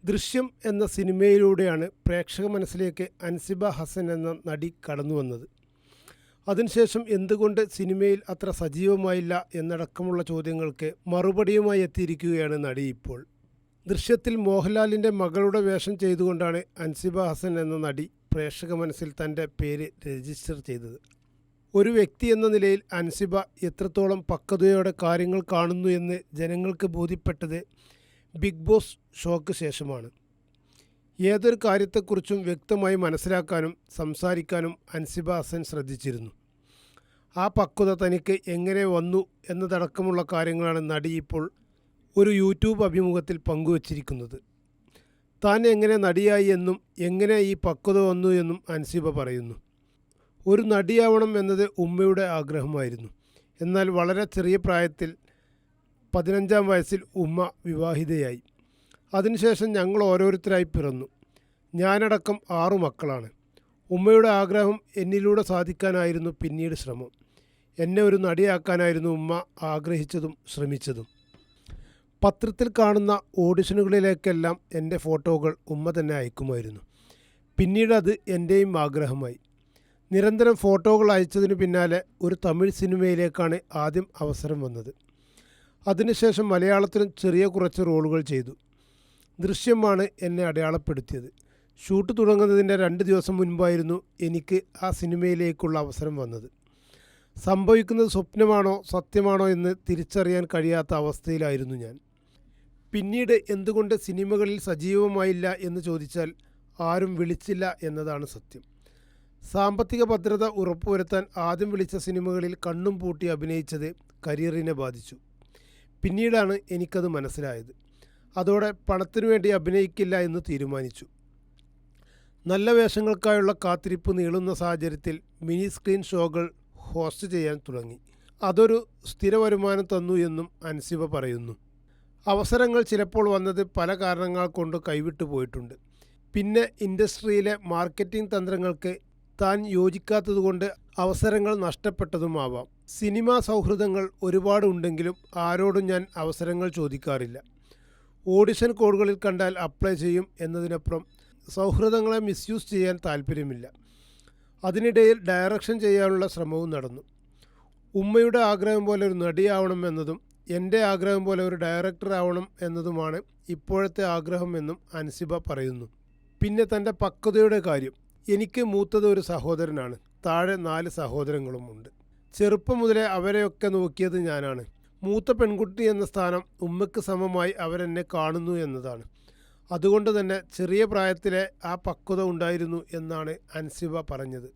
ദൃശ്യം എന്ന സിനിമയിലൂടെയാണ് പ്രേക്ഷക മനസ്സിലേക്ക് അൻസിബ ഹസൻ എന്ന നടി കടന്നുവന്നത്. അതിനുശേഷം എന്തുകൊണ്ട് സിനിമയിൽ അത്ര സജീവമായില്ല എന്നടക്കമുള്ള ചോദ്യങ്ങൾക്ക് മറുപടിയുമായി എത്തിയിരിക്കുകയാണ് നടി ഇപ്പോൾ. ദൃശ്യത്തിൽ മോഹൻലാലിൻ്റെ മകളുടെ വേഷം ചെയ്തുകൊണ്ടാണ് അൻസിബ ഹസൻ എന്ന നടി പ്രേക്ഷക മനസ്സിൽ തൻ്റെ പേര് രജിസ്റ്റർ ചെയ്തത്. ഒരു വ്യക്തി എന്ന നിലയിൽ അൻസിബ എത്രത്തോളം പക്വതയോടെ കാര്യങ്ങൾ കാണുന്നു എന്ന് ജനങ്ങൾക്ക് ബോധ്യപ്പെട്ടത് ബിഗ് ബോസ് ഷോക്ക് ശേഷമാണ്. ഏതൊരു കാര്യത്തെക്കുറിച്ചും വ്യക്തമായി മനസ്സിലാക്കാനും സംസാരിക്കാനും അൻസിബ ഹസൻ ശ്രദ്ധിച്ചിരുന്നു. ആ പക്വത തനിക്ക് എങ്ങനെ വന്നു എന്നതടക്കമുള്ള കാര്യങ്ങളാണ് നടി ഇപ്പോൾ ഒരു യൂട്യൂബ് അഭിമുഖത്തിൽ പങ്കുവച്ചിരിക്കുന്നത്. താൻ എങ്ങനെ നടിയായി എന്നും എങ്ങനെ ഈ പക്വത വന്നു എന്നും അൻസിബ പറയുന്നു. ഒരു നടിയാവണം എന്നത് ഉമ്മയുടെ ആഗ്രഹമായിരുന്നു. എന്നാൽ വളരെ ചെറിയ പ്രായത്തിൽ 15-ാം വയസ്സിൽ ഉമ്മ വിവാഹിതയായി. അതിനുശേഷം ഞങ്ങൾ ഓരോരുത്തരായി പിറന്നു. ഞാനടക്കം 6 മക്കളാണ്. ഉമ്മയുടെ ആഗ്രഹം എന്നിലൂടെ സാധിക്കാനായിരുന്നു പിന്നീട് ശ്രമം. എന്നെ ഒരു നടിയാക്കാനായിരുന്നു ഉമ്മ ആഗ്രഹിച്ചതും ശ്രമിച്ചതും. പത്രത്തിൽ കാണുന്ന ഓഡിഷനുകളിലേക്കെല്ലാം എൻ്റെ ഫോട്ടോകൾ ഉമ്മ തന്നെ അയക്കുമായിരുന്നു. പിന്നീട് അത് എൻ്റെയും ആഗ്രഹമായി. നിരന്തരം ഫോട്ടോകൾ അയച്ചതിന് പിന്നാലെ ഒരു തമിഴ് സിനിമയിലേക്കാണ് ആദ്യം അവസരം വന്നത്. അതിനുശേഷം മലയാളത്തിലും ചെറിയ കുറച്ച് റോളുകൾ ചെയ്തു. ദൃശ്യമാണ് എന്നെ അടയാളപ്പെടുത്തിയത്. ഷൂട്ട് തുടങ്ങുന്നതിൻ്റെ 2 ദിവസം മുൻപായിരുന്നു എനിക്ക് ആ സിനിമയിലേക്കുള്ള അവസരം വന്നത്. സംഭവിക്കുന്നത് സ്വപ്നമാണോ സത്യമാണോ എന്ന് തിരിച്ചറിയാൻ കഴിയാത്ത അവസ്ഥയിലായിരുന്നു ഞാൻ. പിന്നീട് എന്തുകൊണ്ട് സിനിമകളിൽ സജീവമായില്ല എന്ന് ചോദിച്ചാൽ ആരും വിളിച്ചില്ല എന്നതാണ് സത്യം. സാമ്പത്തിക ഭദ്രത ഉറപ്പുവരുത്താൻ ആദ്യം വിളിച്ച സിനിമകളിൽ കണ്ണും പൂട്ടി അഭിനയിച്ചത് കരിയറിനെ ബാധിച്ചു. പിന്നീടാണ് എനിക്കത് മനസ്സിലായത്. അതോടെ പണത്തിനു വേണ്ടി അഭിനയിക്കില്ല എന്ന് തീരുമാനിച്ചു. നല്ല വേഷങ്ങൾക്കായുള്ള കാത്തിരിപ്പ് നീളുന്ന സാഹചര്യത്തിൽ മിനി സ്ക്രീൻ ഷോകൾ ഹോസ്റ്റ് ചെയ്യാൻ തുടങ്ങി. അതൊരു സ്ഥിര വരുമാനം തന്നു എന്നും അൻസിബ പറയുന്നു. അവസരങ്ങൾ ചിലപ്പോൾ വന്നത് പല കാരണങ്ങൾ കൊണ്ട് കൈവിട്ടു പോയിട്ടുണ്ട്. പിന്നെ ഇൻഡസ്ട്രിയിലെ മാർക്കറ്റിംഗ് തന്ത്രങ്ങൾക്ക് താൻ യോജിക്കാത്തതുകൊണ്ട് അവസരങ്ങൾ നഷ്ടപ്പെട്ടതുമാവാം. സിനിമാ സൗഹൃദങ്ങൾ ഒരുപാടുണ്ടെങ്കിലും ആരോടും ഞാൻ അവസരങ്ങൾ ചോദിക്കാറില്ല. ഓഡിഷൻ കോഡുകളിൽ കണ്ടാൽ അപ്ലൈ ചെയ്യും എന്നതിനപ്പുറം സൗഹൃദങ്ങളെ മിസ്യൂസ് ചെയ്യാൻ താല്പര്യമില്ല. അതിനിടയിൽ ഡയറക്ഷൻ ചെയ്യാനുള്ള ശ്രമവും നടന്നു. ഉമ്മയുടെ ആഗ്രഹം പോലെ ഒരു നടിയാവണം എന്നതും എൻ്റെ ആഗ്രഹം പോലെ ഒരു ഡയറക്ടർ ആവണം എന്നതുമാണ് ഇപ്പോഴത്തെ ആഗ്രഹമെന്നും അൻസിബ പറയുന്നു. പിന്നെ തൻ്റെ പക്വതയുടെ കാര്യം. എനിക്ക് മൂത്തത് ഒരു സഹോദരനാണ്. താഴെ 4 സഹോദരങ്ങളുമുണ്ട്. ചെറുപ്പം മുതലേ അവരെയൊക്കെ നോക്കിയത് ഞാനാണ്. മൂത്ത പെൺകുട്ടി എന്ന സ്ഥാനം ഉമ്മയ്ക്ക് സമമായി അവരെന്നെ കാണുന്നു എന്നതാണ്. അതുകൊണ്ട് തന്നെ ചെറിയ പ്രായത്തിലെ ആ പക്വത ഉണ്ടായിരുന്നു എന്നാണ് അൻസിബ പറഞ്ഞത്.